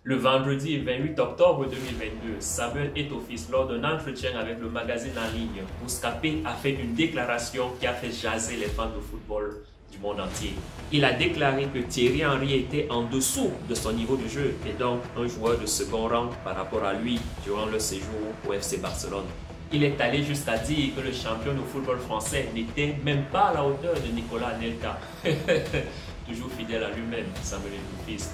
Le vendredi 28 octobre 2022, Samuel Eto'o-Fils, lors d'un entretien avec le magazine en ligne, Bouscapé a fait une déclaration qui a fait jaser les fans de football du monde entier. Il a déclaré que Thierry Henry était en dessous de son niveau de jeu et donc un joueur de second rang par rapport à lui durant le séjour au FC Barcelone. Il est allé jusqu'à dire que le champion de football français n'était même pas à la hauteur de Nicolas Anelka. Toujours fidèle à lui-même, Samuel Eto'o-Fils.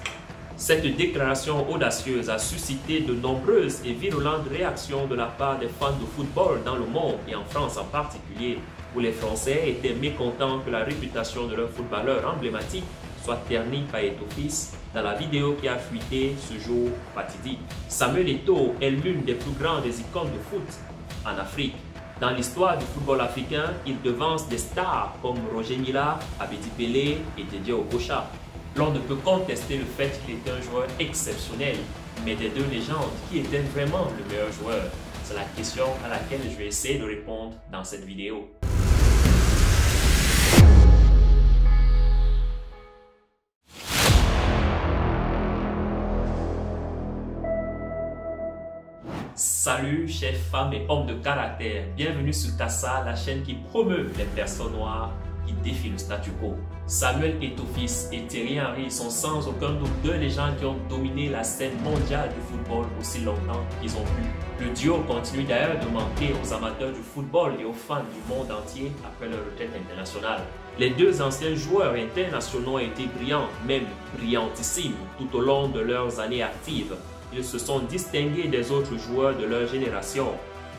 Cette déclaration audacieuse a suscité de nombreuses et virulentes réactions de la part des fans de football dans le monde et en France en particulier, où les Français étaient mécontents que la réputation de leur footballeur emblématique soit ternie par Eto'o-Fils dans la vidéo qui a fuité ce jour fatidique. Samuel Eto'o est l'une des plus grandes icônes de foot en Afrique. Dans l'histoire du football africain, il devance des stars comme Roger Mila, Abedi Pelé et Didier Okocha. L'on ne peut contester le fait qu'il était un joueur exceptionnel, mais des deux légendes, qui était vraiment le meilleur joueur? C'est la question à laquelle je vais essayer de répondre dans cette vidéo. Salut chers femmes et hommes de caractère, bienvenue sur Tassa, la chaîne qui promeut les personnes noires qui défient le statu quo. Samuel Eto'o-Fils et Thierry Henry sont sans aucun doute deux légendes qui ont dominé la scène mondiale du football aussi longtemps qu'ils ont pu. Le duo continue d'ailleurs de manquer aux amateurs du football et aux fans du monde entier après leur retraite internationale. Les deux anciens joueurs internationaux ont été brillants, même brillantissimes, tout au long de leurs années actives. Ils se sont distingués des autres joueurs de leur génération,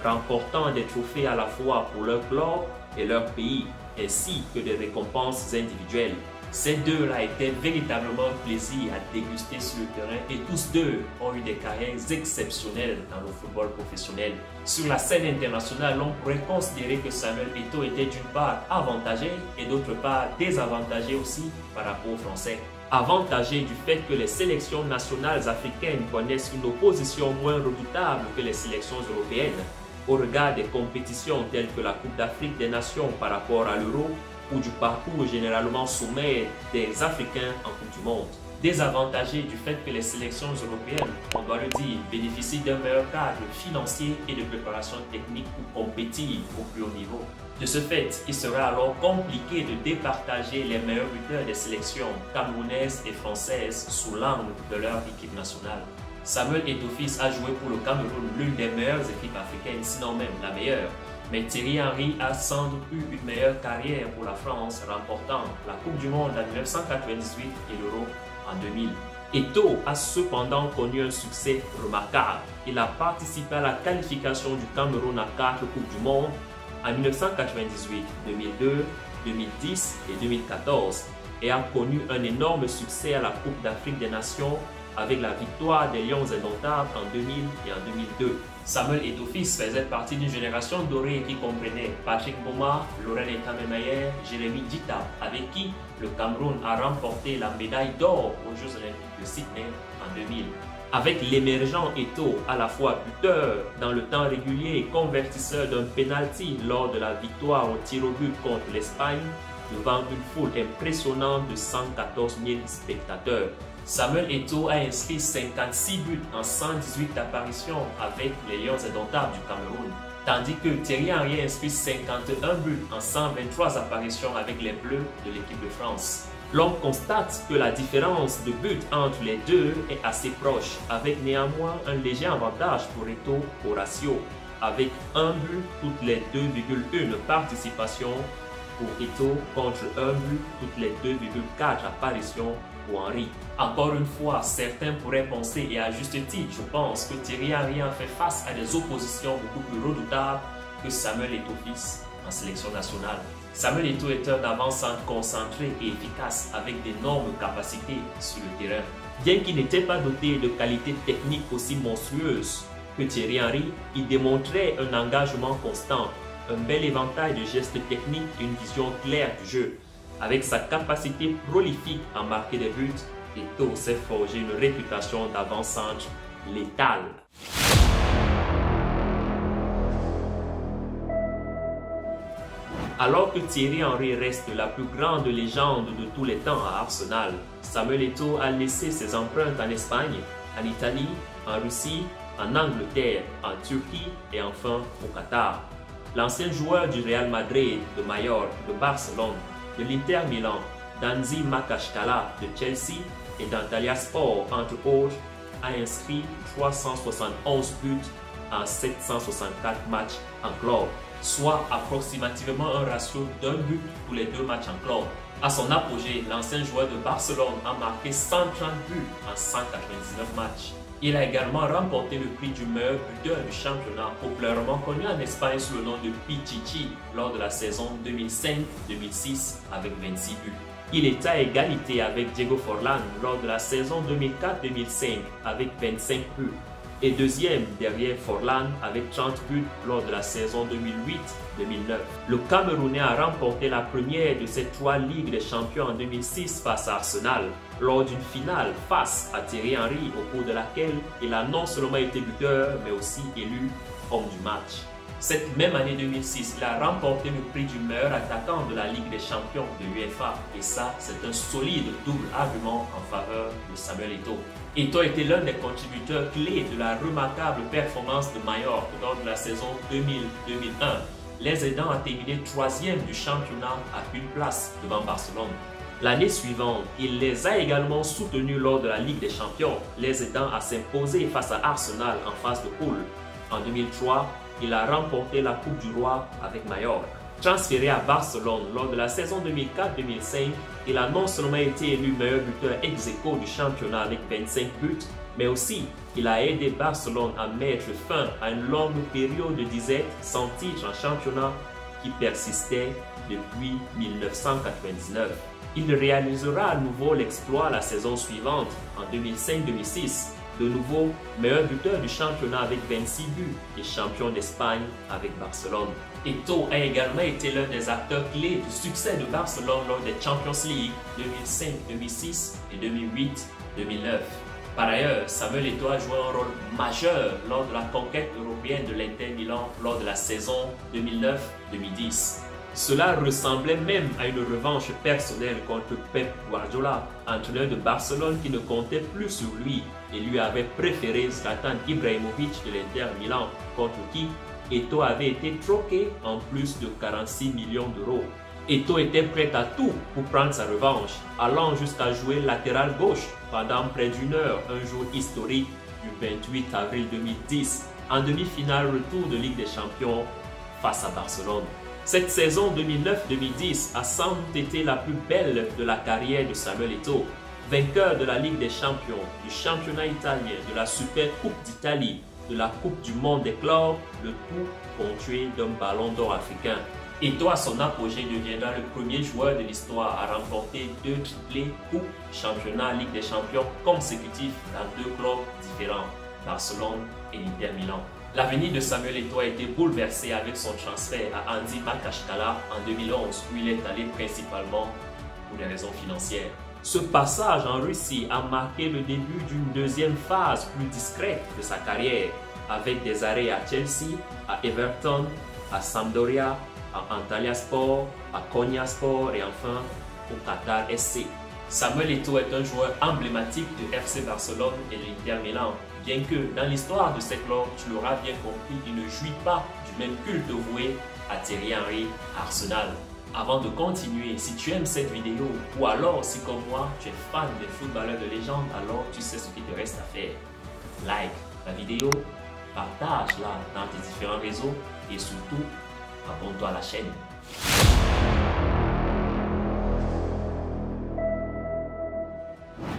remportant des trophées à la fois pour leur club et leur pays, ainsi que des récompenses individuelles. Ces deux-là étaient véritablement un plaisir à déguster sur le terrain et tous deux ont eu des carrières exceptionnelles dans le football professionnel. Sur la scène internationale, on pourrait considérer que Samuel Eto'o était d'une part avantagé et d'autre part désavantagé aussi par rapport aux Français. Avantagé du fait que les sélections nationales africaines connaissent une opposition moins redoutable que les sélections européennes au regard des compétitions telles que la Coupe d'Afrique des Nations par rapport à l'Euro ou du parcours généralement sommaire des Africains en Coupe du Monde. Désavantagé du fait que les sélections européennes, on doit le dire, bénéficient d'un meilleur cadre financier et de préparation technique pour compétir au plus haut niveau. De ce fait, il sera alors compliqué de départager les meilleurs buteurs des sélections camerounaises et françaises sous l'angle de leur équipe nationale. Samuel Eto'o-Fils a joué pour le Cameroun l'une des meilleures équipes africaines, sinon même la meilleure. Mais Thierry Henry a sans doute eu une meilleure carrière pour la France, remportant la Coupe du Monde en 1998 et l'Euro en 2000. Eto'o a cependant connu un succès remarquable. Il a participé à la qualification du Cameroun à 4 Coupes du Monde en 1998, 2002, 2010 et 2014 et a connu un énorme succès à la Coupe d'Afrique des Nations avec la victoire des Lions indomptables en 2000 et en 2002. Samuel Eto'o-Fils faisait partie d'une génération dorée qui comprenait Patrick Mboma, Laurent Etameh-Mayer, Jérémy Djita, avec qui le Cameroun a remporté la médaille d'or aux Jeux Olympiques de Sydney en 2000. Avec l'émergent Eto'o, à la fois buteur dans le temps régulier et convertisseur d'un penalty lors de la victoire au tir au but contre l'Espagne, devant une foule impressionnante de 114 000 spectateurs. Samuel Eto'o a inscrit 56 buts en 118 apparitions avec les Lions indomptables du Cameroun, tandis que Thierry Henry a inscrit 51 buts en 123 apparitions avec les Bleus de l'équipe de France. L'on constate que la différence de buts entre les deux est assez proche, avec néanmoins un léger avantage pour Eto'o au ratio, avec un but toutes les 2,1 participations pour Eto'o contre un but toutes les 2,4 apparitions pour Henry. Encore une fois, certains pourraient penser, et à juste titre, je pense, que Thierry Henry a fait face à des oppositions beaucoup plus redoutables que Samuel Eto'o-Fils en sélection nationale. Samuel Eto'o est un avant-centre concentré et efficace avec d'énormes capacités sur le terrain. Bien qu'il n'était pas doté de qualités techniques aussi monstrueuses que Thierry Henry, il démontrait un engagement constant, un bel éventail de gestes techniques et une vision claire du jeu. Avec sa capacité prolifique à marquer des buts, Eto'o s'est forgé une réputation d'avant-centre létal. Alors que Thierry Henry reste la plus grande légende de tous les temps à Arsenal, Samuel Eto'o a laissé ses empreintes en Espagne en Italie, en Russie, en Angleterre, en Turquie et enfin au Qatar. L'ancien joueur du Real Madrid, de Mallorca, de Barcelone, de l'Inter Milan, d'Anzi Makashkala de Chelsea et d'Antalyaspor, entre autres, a inscrit 371 buts en 764 matchs en club, soit approximativement un ratio d'un but pour les 2 matchs en club. À son apogée, l'ancien joueur de Barcelone a marqué 130 buts en 199 matchs. Il a également remporté le prix du meilleur buteur du championnat, populairement connu en Espagne sous le nom de Pichichi, lors de la saison 2005-2006 avec 26 buts. Il est à égalité avec Diego Forlán lors de la saison 2004-2005 avec 25 buts et deuxième derrière Forlán avec 30 buts lors de la saison 2008-2009. Le Camerounais a remporté la première de ces 3 Ligues des Champions en 2006 face à Arsenal, lors d'une finale face à Thierry Henry au cours de laquelle il a non seulement été buteur mais aussi élu homme du match. Cette même année 2006, il a remporté le prix du meilleur attaquant de la Ligue des Champions de l'UEFA. Et ça, c'est un solide double argument en faveur de Samuel Eto'o. Eto'o était l'un des contributeurs clés de la remarquable performance de Mallorca lors de la saison 2000-2001, les aidant à terminer 3e du championnat à une place devant Barcelone. L'année suivante, il les a également soutenus lors de la Ligue des Champions, les aidant à s'imposer face à Arsenal en phase de poule. En 2003, il a remporté la Coupe du Roi avec Mallorca. Transféré à Barcelone lors de la saison 2004-2005, il a non seulement été élu meilleur buteur ex aequo du championnat avec 25 buts, mais aussi il a aidé Barcelone à mettre fin à une longue période de disette sans titre en championnat qui persistait depuis 1999. Il réalisera à nouveau l'exploit la saison suivante, en 2005-2006, de nouveau meilleur buteur du championnat avec 26 buts et champion d'Espagne avec Barcelone. Eto'o a également été l'un des acteurs clés du succès de Barcelone lors des Champions League 2005-2006 et 2008-2009. Par ailleurs, Samuel Eto'o a joué un rôle majeur lors de la conquête européenne de l'Inter Milan lors de la saison 2009-2010. Cela ressemblait même à une revanche personnelle contre Pep Guardiola, entraîneur de Barcelone qui ne comptait plus sur lui et lui avait préféré Zlatan Ibrahimovic de l'Inter Milan, contre qui Eto'o avait été troqué en plus de 46 millions d'euros. Eto'o était prêt à tout pour prendre sa revanche, allant jusqu'à jouer latéral gauche pendant près d'1 heure, un jour historique du 28 avril 2010, en demi-finale retour de Ligue des Champions face à Barcelone. Cette saison 2009-2010 a sans doute été la plus belle de la carrière de Samuel Eto'o. Vainqueur de la Ligue des Champions, du championnat italien, de la Super Coupe d'Italie, de la Coupe du Monde des clubs, le tout ponctué d'un ballon d'or africain. Eto'o à son apogée deviendra le premier joueur de l'histoire à remporter 2 triplés Coupe, championnat, Ligue des Champions consécutifs dans 2 clubs différents, Barcelone et l'Inter Milan. L'avenir de Samuel Eto'o a été bouleversé avec son transfert à Anzi Makashkala en 2011 où il est allé principalement pour des raisons financières. Ce passage en Russie a marqué le début d'une deuxième phase plus discrète de sa carrière avec des arrêts à Chelsea, à Everton, à Sampdoria, à Antalyaspor, à Konyaspor et enfin au Qatar SC. Samuel Eto'o est un joueur emblématique de FC Barcelone et l'Inter Milan, bien que dans l'histoire de ces clubs, tu l'auras bien compris, il ne jouit pas du même culte voué à Thierry Henry à Arsenal. Avant de continuer, si tu aimes cette vidéo ou alors si comme moi tu es fan des footballeurs de légende, alors tu sais ce qu'il te reste à faire. Like la vidéo, partage-la dans tes différents réseaux et surtout, abonne-toi à la chaîne.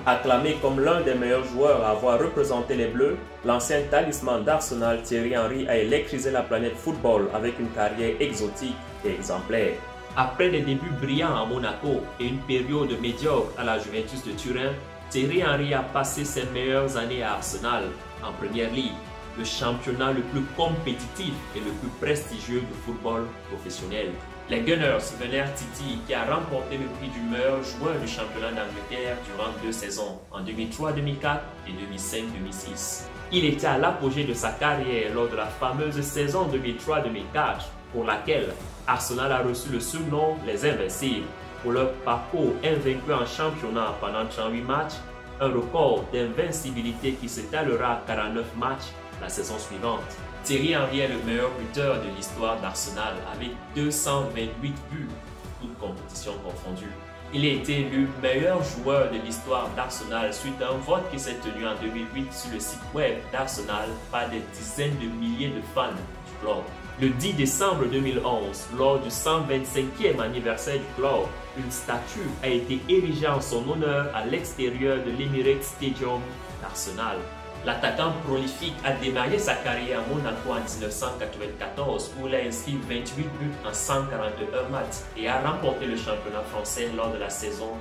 Acclamé comme l'un des meilleurs joueurs à avoir représenté les Bleus, l'ancien talisman d'Arsenal Thierry Henry a électrisé la planète football avec une carrière exotique et exemplaire. Après des débuts brillants à Monaco et une période médiocre à la Juventus de Turin, Thierry Henry a passé ses meilleures années à Arsenal, en Première Ligue, le championnat le plus compétitif et le plus prestigieux du football professionnel. Les Gunners venèrent Titi qui a remporté le prix du meilleur joueur du championnat d'Angleterre durant 2 saisons, en 2003-2004 et 2005-2006. Il était à l'apogée de sa carrière lors de la fameuse saison 2003-2004, pour laquelle Arsenal a reçu le surnom les Invincibles, pour leur parcours invaincu en championnat pendant 38 matchs un record d'invincibilité qui s'étalera à 49 matchs la saison suivante. Thierry Henry est le meilleur buteur de l'histoire d'Arsenal avec 228 buts, toutes compétitions confondues. Il a été élu meilleur joueur de l'histoire d'Arsenal suite à un vote qui s'est tenu en 2008 sur le site web d'Arsenal par des dizaines de milliers de fans du club. Le 10 décembre 2011, lors du 125e anniversaire du club, une statue a été érigée en son honneur à l'extérieur de l'Emirates Stadium d'Arsenal. L'attaquant prolifique a démarré sa carrière à Monaco en 1994 où il a inscrit 28 buts en 141 matchs et a remporté le championnat français lors de la saison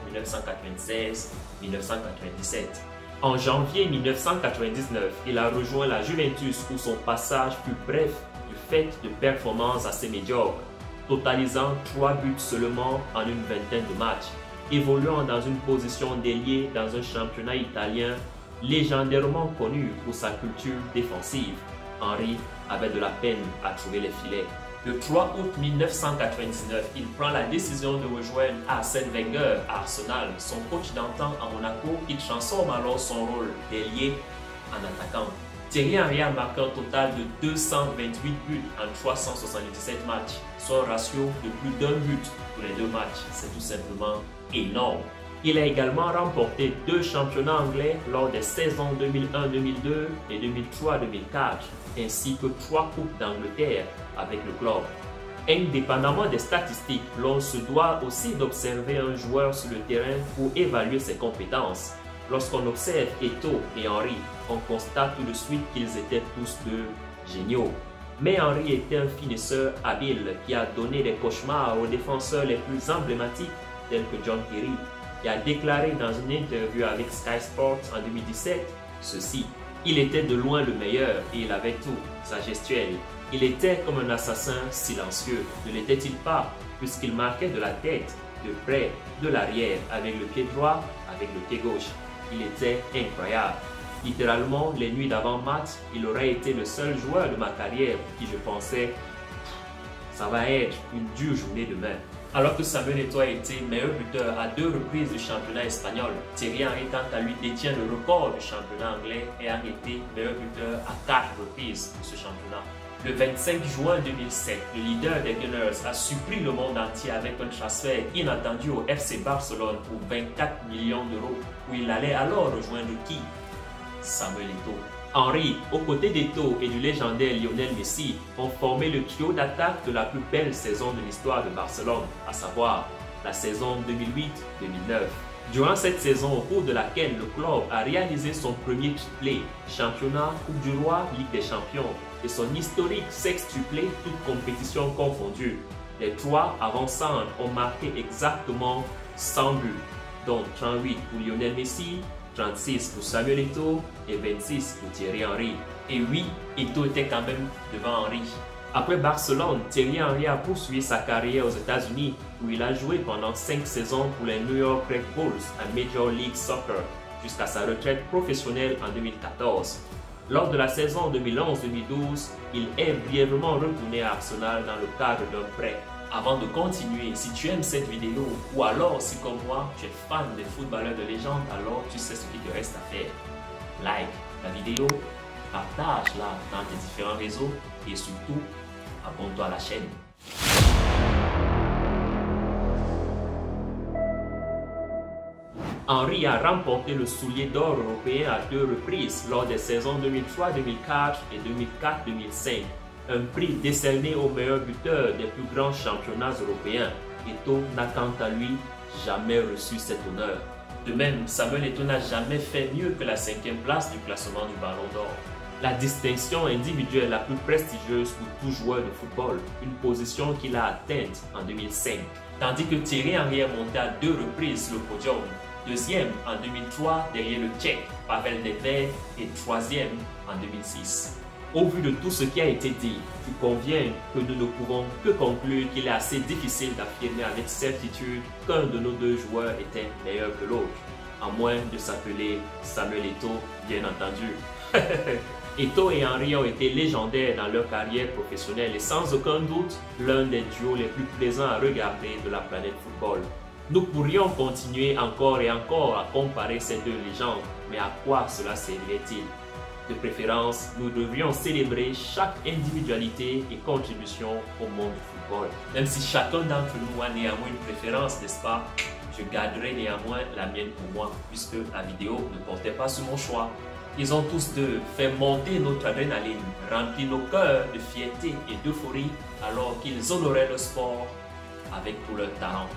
1996-1997. En janvier 1999, il a rejoint la Juventus où son passage fut bref du fait de performances assez médiocres, totalisant 3 buts seulement en une vingtaine de matchs, évoluant dans une position d'ailier dans un championnat italien légendairement connu pour sa culture défensive. Henry avait de la peine à trouver les filets. Le 3 août 1999, il prend la décision de rejoindre Arsène Wenger à Arsenal, son coach d'antan à Monaco, qui transforme alors son rôle d'ailier en attaquant. Thierry Henry a marqué un total de 228 buts en 377 matchs, soit un ratio de plus d'un but pour les deux matchs. C'est tout simplement énorme. Il a également remporté 2 championnats anglais lors des saisons 2001-2002 et 2003-2004, ainsi que 3 coupes d'Angleterre avec le club. Indépendamment des statistiques, l'on se doit aussi d'observer un joueur sur le terrain pour évaluer ses compétences. Lorsqu'on observe Eto'o et Henry, on constate tout de suite qu'ils étaient tous deux géniaux. Mais Henry était un finisseur habile qui a donné des cauchemars aux défenseurs les plus emblématiques tels que John Terry, qui a déclaré dans une interview avec Sky Sports en 2017 ceci: « Il était de loin le meilleur et il avait tout, sa gestuelle. Il était comme un assassin silencieux, ne l'était-il pas, puisqu'il marquait de la tête, de près, de l'arrière, avec le pied droit, avec le pied gauche. Il était incroyable. Littéralement, les nuits d'avant-match, il aurait été le seul joueur de ma carrière pour qui je pensais « ça va être une dure journée demain ». Alors que Samuel Eto'o a été meilleur buteur à 2 reprises du championnat espagnol, Thierry Henry, quant à lui, détient le record du championnat anglais et a été meilleur buteur à 4 reprises de ce championnat. Le 25 juin 2007, le leader des Gunners a surpris le monde entier avec un transfert inattendu au FC Barcelone pour 24 millions d'euros, où il allait alors rejoindre qui? Samuel Eto'o. Henry, aux côtés d'Eto'o et du légendaire Lionel Messi, ont formé le trio d'attaque de la plus belle saison de l'histoire de Barcelone, à savoir la saison 2008-2009. Durant cette saison, au cours de laquelle le club a réalisé son premier triplé, championnat, Coupe du Roi, Ligue des Champions, et son historique sextuplé, toutes compétitions confondues, les 3 avant-centres ont marqué exactement 100 buts, dont 38 pour Lionel Messi, 36 pour Samuel Eto'o et 26 pour Thierry Henry. Et oui, Eto'o était quand même devant Henry. Après Barcelone, Thierry Henry a poursuivi sa carrière aux États-Unis où il a joué pendant 5 saisons pour les New York Red Bulls à Major League Soccer jusqu'à sa retraite professionnelle en 2014. Lors de la saison 2011-2012, il est brièvement retourné à Arsenal dans le cadre d'un prêt. Avant de continuer, si tu aimes cette vidéo ou alors si comme moi tu es fan des footballeurs de légende, alors tu sais ce qu'il te reste à faire. Like la vidéo, partage-la dans tes différents réseaux et surtout, abonne-toi à la chaîne. Henry a remporté le soulier d'or européen à 2 reprises lors des saisons 2003-2004 et 2004-2005. Un prix décerné au meilleur buteur des plus grands championnats européens. Eto'o n'a quant à lui jamais reçu cet honneur. De même, Samuel Eto'o n'a jamais fait mieux que la 5e place du classement du Ballon d'Or. La distinction individuelle la plus prestigieuse pour tout joueur de football, une position qu'il a atteinte en 2005. Tandis que Thierry Henry est monté à 2 reprises sur le podium, 2e en 2003 derrière le Tchèque Pavel Nedvěd et 3e en 2006. Au vu de tout ce qui a été dit, tu conviens que nous ne pouvons que conclure qu'il est assez difficile d'affirmer avec certitude qu'un de nos 2 joueurs était meilleur que l'autre, à moins de s'appeler Samuel Eto'o, bien entendu. Eto'o et Henry ont été légendaires dans leur carrière professionnelle et sans aucun doute l'un des duos les plus plaisants à regarder de la planète football. Nous pourrions continuer encore et encore à comparer ces deux légendes, mais à quoi cela servirait-il? De préférence, nous devrions célébrer chaque individualité et contribution au monde du football. Même si chacun d'entre nous a néanmoins une préférence, n'est-ce pas? Je garderai néanmoins la mienne pour moi, puisque la vidéo ne portait pas sur mon choix. Ils ont tous deux fait monter notre adrénaline, rempli nos cœurs de fierté et d'euphorie, alors qu'ils honoraient le sport avec tout leur talent.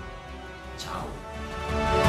Ciao!